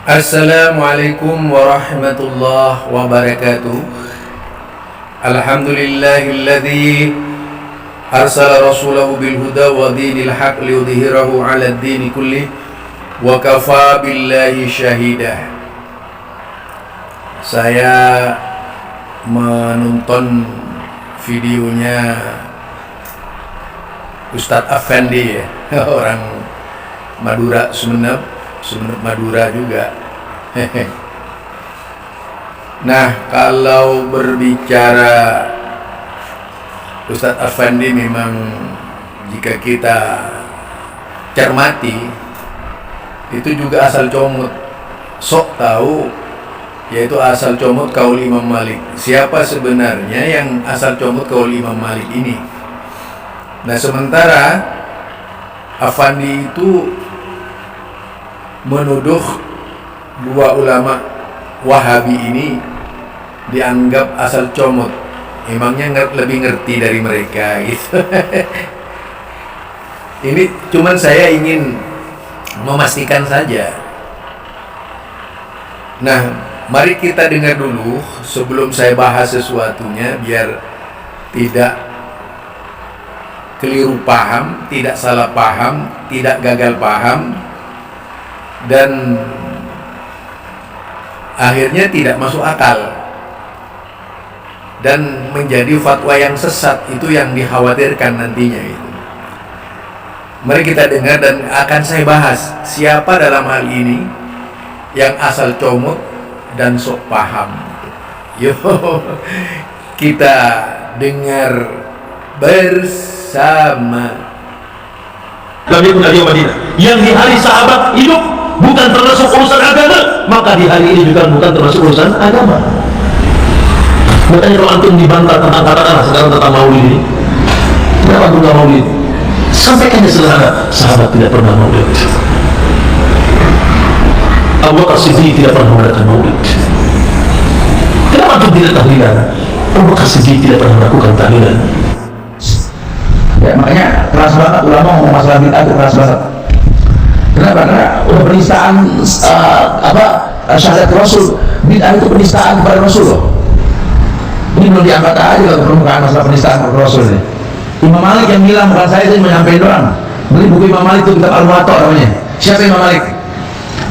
Assalamualaikum warahmatullahi wabarakatuh. Alhamdulillahilladzi arsala rasulahu bil huda wa dinil haq liyudhhirahu 'alad dini kullih wa kafa billahi syahida. Saya menonton videonya Ustadz Afandi ya, orang Madura, Sumeneb Madura juga. Nah, kalau berbicara Ustadz Afandi, memang jika kita cermati, itu juga asal comot, sok tahu, yaitu asal comot kaul Imam Malik. Siapa sebenarnya yang asal comot kaul Imam Malik ini? Nah, sementara Afandi itu menuduh dua ulama Wahabi ini dianggap asal comot. Emangnya lebih ngerti dari mereka gitu. Ini cuman saya ingin memastikan saja. Nah, mari kita dengar dulu sebelum saya bahas sesuatunya, biar tidak keliru paham, tidak salah paham, tidak gagal paham, dan akhirnya tidak masuk akal dan menjadi fatwa yang sesat. Itu yang dikhawatirkan nantinya itu. Mari kita dengar dan akan saya bahas siapa dalam hal ini yang asal comot dan sok paham. Yuk kita dengar bersama. Nabi Madinah yang di hari sahabat hidup bukan termasuk urusan agama, maka di hari ini juga bukan termasuk urusan agama. Makanya kalau antum dibantah tentang katakanlah sekarang tentang maulid ini, kenapa antum nggak maulid? Sampaikannya sederhana, sahabat tidak pernah maulid, Abu Bakar Siddiq tidak pernah mengadakan maulid. Kenapa antum tidak tahlilan? Abu Bakar Siddiq tidak pernah melakukan tahlilan. Ya, makanya keras banget ulama ngomong masalah bid'ah, keras banget. Kenapa? Karena udah penistaan syahadat Rasul. Bid'ah itu penistaan kepada Rasul loh. Ini belum diangkat aja loh permukaan masalah penistaan kepada Rasul ini. Imam Malik yang bilang, bukan saya itu menyampaikan doang. Beli buku Imam Malik itu, kitab Al-Muwatta namanya. Siapa Imam Malik?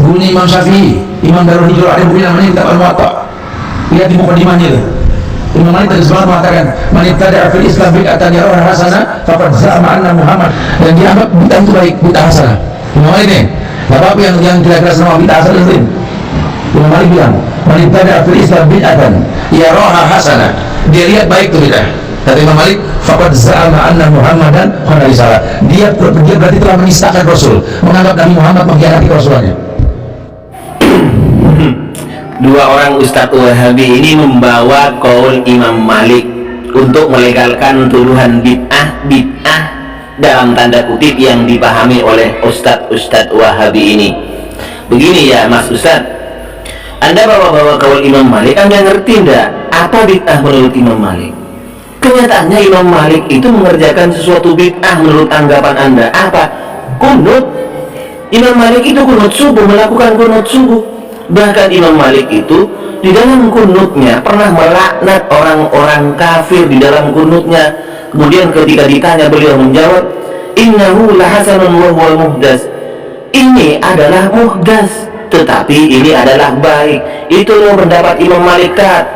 Gurunya Imam Syafi'i, Imam Darul Hijrah, ada buku namanya kitab Al-Muwatta. Lihat di mukadimahnya itu. Imam Malik tegas banget mengatakan, man ibtada'a fil Islam bid'atan yaraha hasanah faqad za'ama anna Muhammad, dan dianggap bid'ah itu baik, bid'ah hasanah. Imam Malik nih, bapak yang kira-kira sama bid'ah hasanah itu. Imam Malik bilang, man ibtada'a fil Islam bid'atan yaraha hasanah, dia lihat baik itu bid'ah. Kata Imam Malik, faqad za'ama anna Muhammadan khana risalah, dia berarti telah menistakan Rasul, menganggap Nabi Muhammad mengkhianati Rasulnya. Dua orang Ustadz Wahabi ini membawa kaul Imam Malik untuk melegalkan tuduhan bid'ah dalam tanda kutip yang dipahami oleh Ustadz Wahabi ini. Begini ya Mas Ustadz, Anda bawa kaul Imam Malik, Anda ngerti enggak apa bid'ah menurut Imam Malik? Kenyataannya Imam Malik itu mengerjakan sesuatu bid'ah menurut anggapan Anda. Apa? Kunut. Imam Malik itu kunut subuh, melakukan kunut subuh. Bahkan Imam Malik itu di dalam kunutnya pernah melaknat orang-orang kafir di dalam kunutnya. Kemudian ketika ditanya, beliau menjawab, innahu lahasanun wa huwal muhdas, ini adalah muhdas, tetapi ini adalah baik. Itu yang pendapat Imam Malik Tat.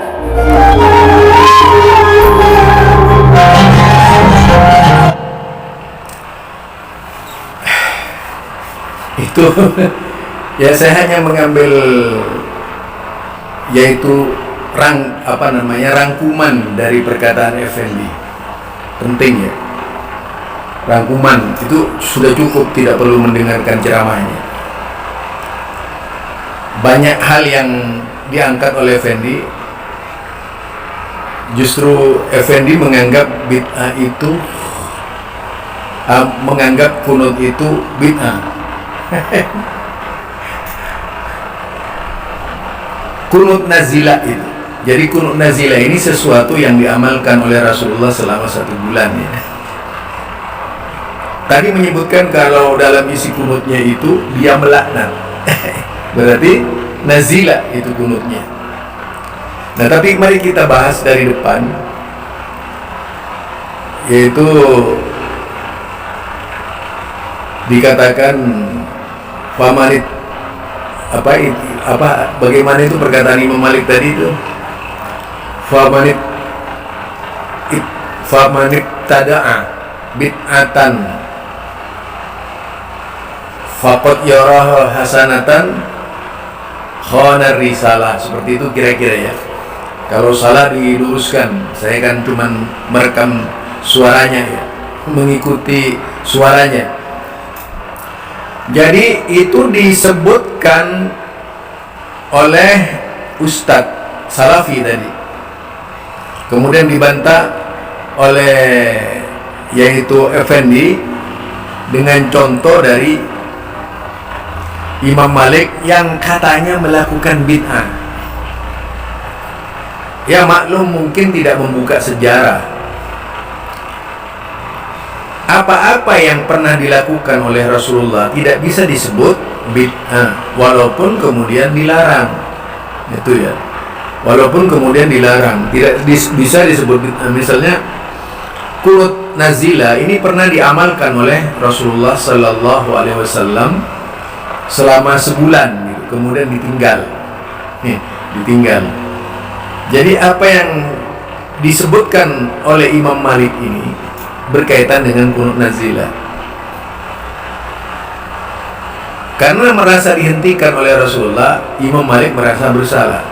Itu ya, saya hanya mengambil yaitu rangkuman dari perkataan Effendi. Penting ya, rangkuman itu sudah cukup, tidak perlu mendengarkan ceramahnya. Banyak hal yang diangkat oleh Effendi, justru Effendi menganggap bid'ah itu menganggap kunut itu bid'ah. Kunut nazilah itu. Jadi kunut nazilah ini sesuatu yang diamalkan oleh Rasulullah selama 1 bulan ya. Tadi menyebutkan kalau dalam isi kunutnya itu dia melaknat. Berarti nazila itu kunutnya. Nah, tapi mari kita bahas dari depan, yaitu dikatakan famanit bagaimana itu perkataan Imam Malik tadi itu, famanit tada'a bid'atan faqad yaraha hasanatan khana risalah, seperti itu kira-kira ya. Kalau salah diluruskan, saya kan cuman merekam suaranya ya, mengikuti suaranya. Jadi itu disebutkan oleh Ustadz Salafi tadi, kemudian dibantah oleh yaitu Effendi dengan contoh dari Imam Malik yang katanya melakukan bid'ah. Ya maklum, mungkin tidak membuka sejarah. Apa-apa yang pernah dilakukan oleh Rasulullah tidak bisa disebut bid'ah, walaupun kemudian dilarang. Itu ya, walaupun kemudian dilarang, tidak bisa disebut bid'ah. Misalnya kunut nazila ini pernah diamalkan oleh Rasulullah Sallallahu Alaihi Wasallam selama sebulan, gitu. Kemudian ditinggal. Ditinggal. Jadi apa yang disebutkan oleh Imam Malik ini berkaitan dengan kunut nazila. Karena merasa dihentikan oleh Rasulullah, Imam Malik merasa bersalah.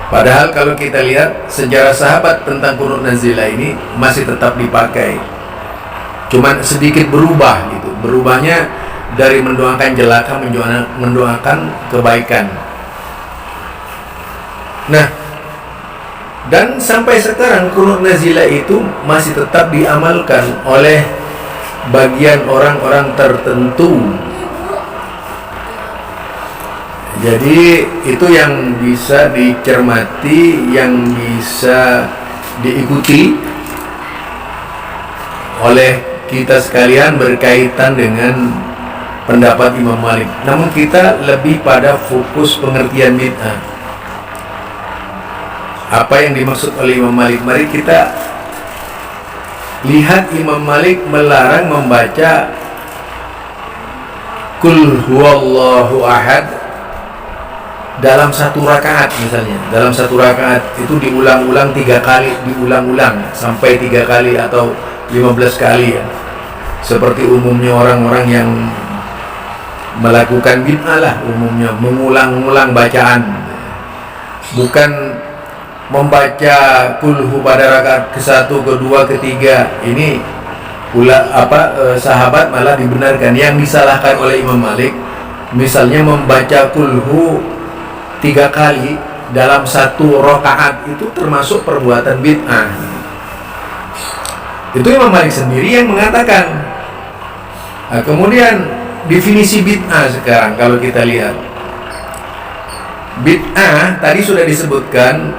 Padahal kalau kita lihat sejarah sahabat tentang kunut nazila ini masih tetap dipakai. Cuman sedikit berubah gitu. Berubahnya dari mendoakan jelaka mendoakan kebaikan. Nah, dan sampai sekarang kunut nazila itu masih tetap diamalkan oleh bagian orang-orang tertentu. Jadi itu yang bisa dicermati, yang bisa diikuti oleh kita sekalian berkaitan dengan pendapat Imam Malik. Namun kita lebih pada fokus pengertian bid'ah. Apa yang dimaksud oleh Imam Malik? Mari kita lihat Imam Malik melarang membaca Qul huwallahu ahad dalam satu rakaat. Misalnya dalam satu rakaat itu diulang-ulang 3 kali, diulang-ulang sampai 3 kali atau 15 kali ya, seperti umumnya orang-orang yang melakukan bid'ah lah, umumnya mengulang-ulang bacaan. Bukan membaca kulhu pada rakaat ke-1, ke-2, ke-3. Ini sahabat malah dibenarkan. Yang disalahkan oleh Imam Malik misalnya membaca kulhu 3 kali dalam satu rakaat, itu termasuk perbuatan bid'ah. Itu Imam Malik sendiri yang mengatakan. Nah, kemudian definisi bid'ah sekarang kalau kita lihat, bid'ah tadi sudah disebutkan,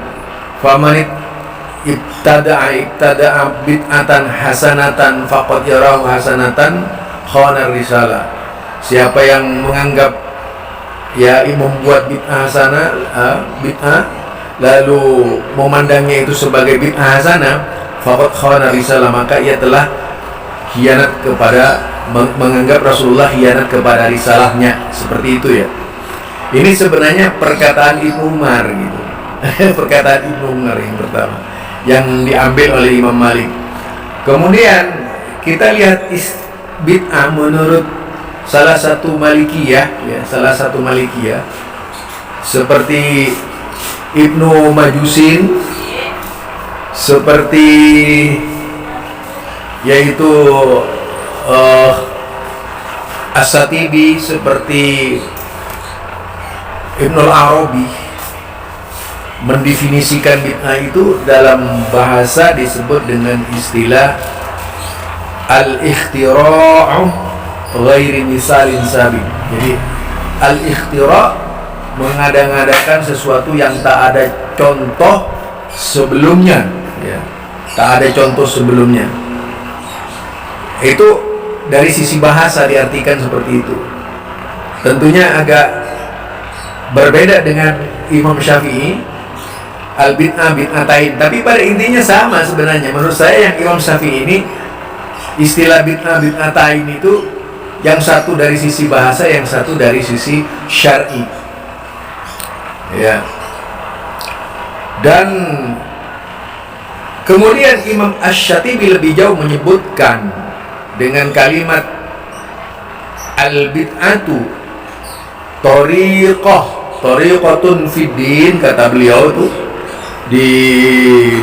famanit ibtada'a bid'atan hasanatan faqad yarahu hasanatan khana risalah. Siapa yang menganggap membuat bid'ah hasanah, bid'ah lalu memandangnya itu sebagai bid'ah hasanah, faqad khana risalah, maka ia telah khianat kepada, menganggap Rasulullah khianat kepada risalahnya. Seperti itu ya. Ini sebenarnya perkataan Ibnu Umar gitu. Perkataan Ibnu Umar yang pertama yang diambil oleh Imam Malik. Kemudian kita lihat bid'ah menurut salah satu Malikiyah ya, seperti Ibnu Majusin, seperti yaitu As-Satibi, seperti Ibnul Arabi, mendefinisikan bid'ah itu dalam bahasa disebut dengan istilah al-ikhtira'u ghairi misalin sabiq. Jadi al-ikhtira' mengada-ngadakan sesuatu yang tak ada contoh sebelumnya ya. Tak ada contoh sebelumnya. Itu dari sisi bahasa diartikan seperti itu. Tentunya agak berbeda dengan Imam Syafi'i, al-bid'ah bid'atain, tapi pada intinya sama sebenarnya. Menurut saya yang Imam Syafi'i ini, istilah bid'ah bid'atain itu yang satu dari sisi bahasa, yang satu dari sisi syar'i, ya. Dan kemudian Imam Asy-Syatibi lebih jauh menyebutkan dengan kalimat al-bid'atu tariqatun fiddin, kata beliau itu di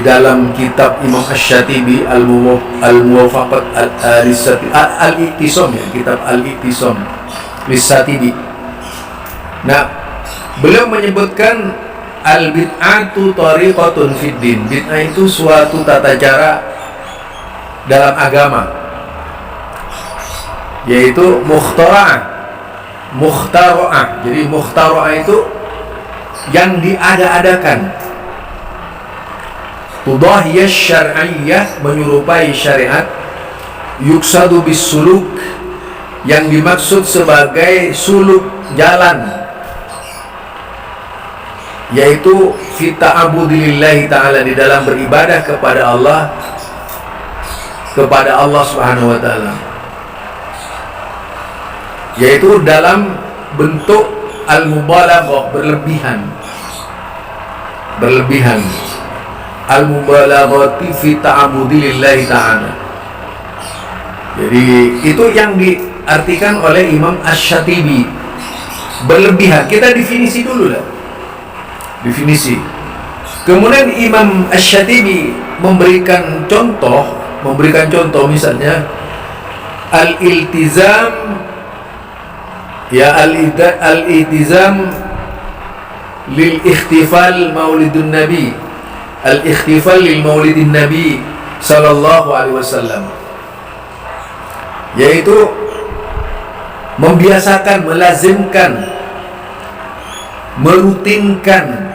dalam kitab Imam Asy-Syatibi Al-Muwafaqat Al-I'tisam, ya, kitab Al-I'tisam Lis-Syatibi. Nah, beliau menyebutkan al-bid'atu tariqatun fiddin. Bid'ah itu suatu tata cara dalam agama, yaitu mukhtara'ah. Jadi mukhtara'ah itu yang diada-adakan. Tudahiyah syar'iyyah, menyerupai syariat. Yuksadu bis suluk, yang dimaksud sebagai suluk, jalan, yaitu fi ta'abudillahi ta'ala, di dalam beribadah kepada Allah Subhanahu wa ta'ala, yaitu dalam bentuk al-mubalaghah, berlebihan, al-mubalaghati fi ta'abudillahi ta'ala. Jadi itu yang diartikan oleh Imam Asy-Syatibi, berlebihan. Kita definisi dulu lah, definisi. Kemudian Imam Asy-Syatibi memberikan contoh misalnya al-iltizam, ya, al-iltizam lil ikhtifal maulidun nabi, al-ikhtifal lil maulidin nabi sallallahu alaihi wasallam, yaitu membiasakan, melazimkan, merutinkan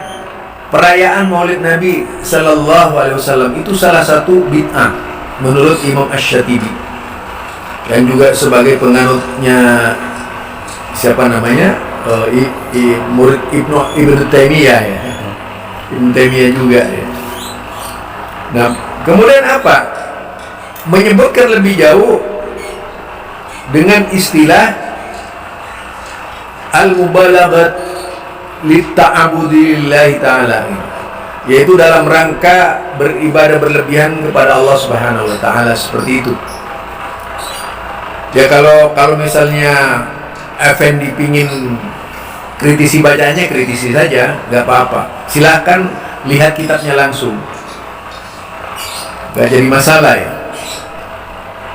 perayaan Maulid Nabi sallallahu alaihi wasallam. Itu salah satu bid'ah menurut Imam Asy-Syatibi, dan juga sebagai penganutnya siapa namanya, murid Ibnu Taimiyah, ya, Ibnu Taimiyah juga, ya. Nah, kemudian apa? Menyebutkan lebih jauh dengan istilah al-mubalaghat litta'abudillahi ta'ala, yaitu dalam rangka beribadah berlebihan kepada Allah Subhanahu wa ta'ala, seperti itu. Ya, kalau misalnya Effendi pingin kritisi bacanya, kritisi saja, nggak apa-apa. Silahkan lihat kitabnya langsung, nggak jadi masalah, ya.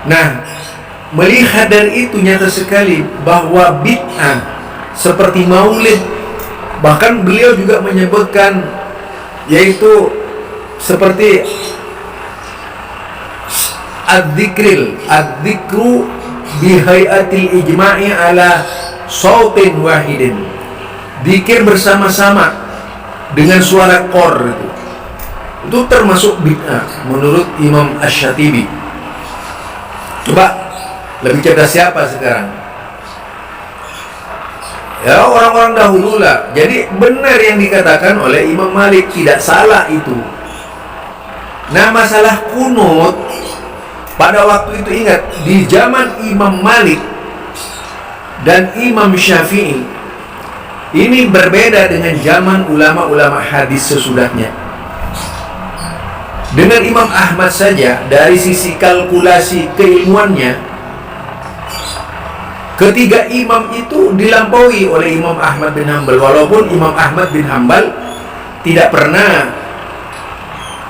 Nah, melihat dari itu nyata sekali bahwa bid'ah seperti maulid, bahkan beliau juga menyebutkan, yaitu seperti ad-dzikru bihai'atil ijma'i ala sautin wahidin, dzikir bersama-sama dengan suara qor, itu termasuk bid'ah menurut Imam Asy-Syatibi. Coba lebih cerdas siapa sekarang? Ya, orang-orang dahulu lah. Jadi benar yang dikatakan oleh Imam Malik, tidak salah itu. Nah, masalah kunut pada waktu itu, ingat, di zaman Imam Malik dan Imam Syafi'i ini berbeda dengan zaman ulama-ulama hadis sesudahnya. Dengan Imam Ahmad saja, dari sisi kalkulasi keilmuannya, ketiga imam itu dilampaui oleh Imam Ahmad bin Hanbal. Walaupun Imam Ahmad bin Hanbal tidak pernah,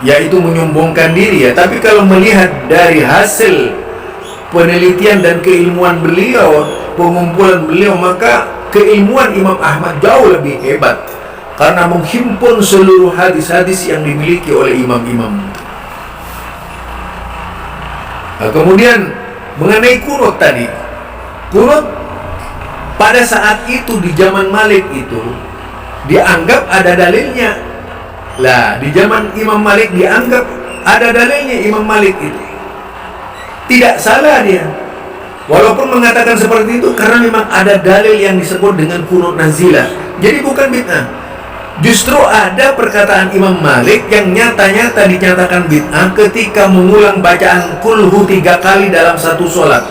yaitu menyombongkan diri, ya, tapi kalau melihat dari hasil penelitian dan keilmuan beliau, pengumpulan beliau, maka keilmuan Imam Ahmad jauh lebih hebat karena menghimpun seluruh hadis-hadis yang dimiliki oleh imam-imam. Nah, kemudian mengenai kunut tadi, kunut pada saat itu di zaman Malik itu dianggap ada dalilnya. Lah, di zaman Imam Malik dianggap ada dalilnya. Imam Malik itu tidak salah dia, walaupun mengatakan seperti itu, karena memang ada dalil yang disebut dengan kunut nazilah, Jadi bukan bid'ah. Justru ada perkataan Imam Malik yang nyata-nyata dinyatakan bid'ah ketika mengulang bacaan kulhu 3 kali dalam satu sholat,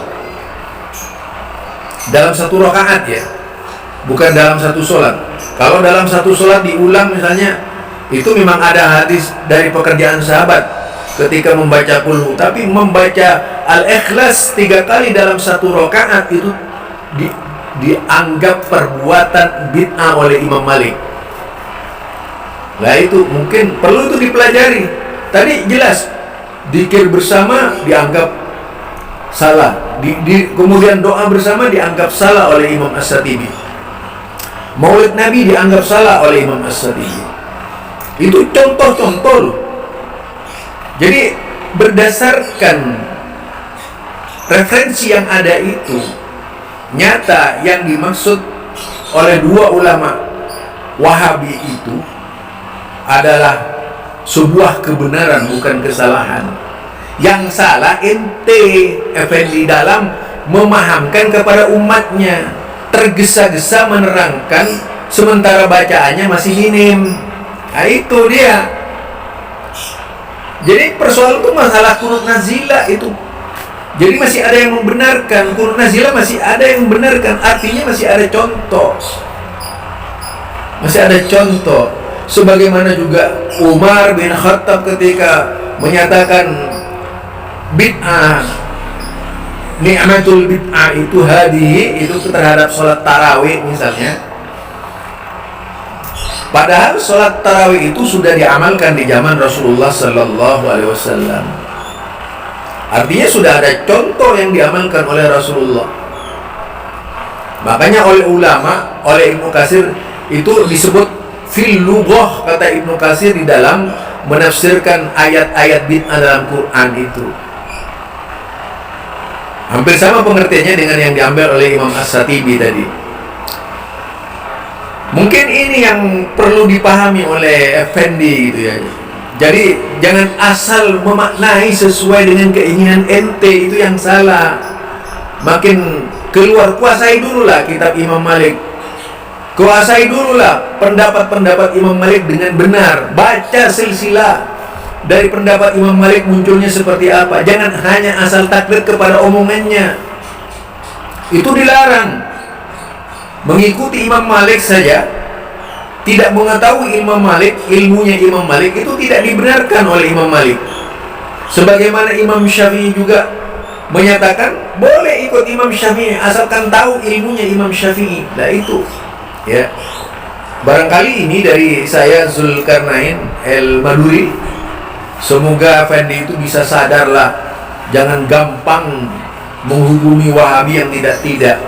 dalam satu rakaat ya, bukan dalam satu sholat. Kalau dalam satu sholat diulang misalnya, itu memang ada hadis dari pekerjaan sahabat ketika membaca kulhu, tapi membaca al-ikhlas 3 kali dalam satu rakaat itu dianggap perbuatan bid'ah oleh Imam Malik. Nah itu mungkin perlu itu dipelajari. Tadi jelas zikir bersama dianggap salah, kemudian doa bersama dianggap salah oleh Imam As-Satibi, Maulid Nabi dianggap salah oleh Imam As-Satibi. Itu contoh-contoh loh. Jadi berdasarkan referensi yang ada itu, nyata yang dimaksud oleh dua ulama Wahabi itu adalah sebuah kebenaran, bukan kesalahan. Yang salah ente Effendi dalam memahamkan kepada umatnya, tergesa-gesa menerangkan sementara bacaannya masih minim. Nah itu dia. Jadi persoalan itu masalah kunut nazilah itu. Jadi masih ada yang membenarkan kunut nazilah, masih ada yang membenarkan, artinya masih ada contoh. Masih ada contoh. Sebagaimana juga Umar bin Khattab ketika menyatakan bid'ah, ni'matul bid'ah itu hadihi, itu terhadap sholat tarawih misalnya. Padahal sholat tarawih itu sudah diamalkan di zaman Rasulullah Sallallahu Alaihi Wasallam. Artinya sudah ada contoh yang diamalkan oleh Rasulullah. Makanya oleh ulama, oleh Ibnu Katsir itu disebut fil lughah, kata Ibnu Katsir di dalam menafsirkan ayat-ayat bid'ah dalam Quran itu. Hampir sama pengertiannya dengan yang diambil oleh Imam As-Satibi tadi. Mungkin ini yang perlu dipahami oleh Effendi gitu ya. Jadi jangan asal memaknai sesuai dengan keinginan ente, itu yang salah. Makin keluar, kuasai dululah kitab Imam Malik, kuasai dululah pendapat-pendapat Imam Malik dengan benar. Baca silsilah dari pendapat Imam Malik munculnya seperti apa. Jangan hanya asal taklid kepada omongannya. Itu dilarang. Mengikuti Imam Malik saja, tidak mengetahui Imam Malik, ilmunya Imam Malik, itu tidak dibenarkan oleh Imam Malik. Sebagaimana Imam Syafi'i juga menyatakan boleh ikut Imam Syafi'i asalkan tahu ilmunya Imam Syafi'i. Nah itu ya. Barangkali ini dari saya, Zulkarnain El-Maduri. Semoga Effendi itu bisa sadarlah, jangan gampang menghubungi Wahabi yang tidak-tidak.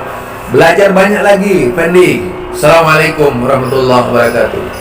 Belajar banyak lagi, Effendi. Assalamualaikum warahmatullahi wabarakatuh.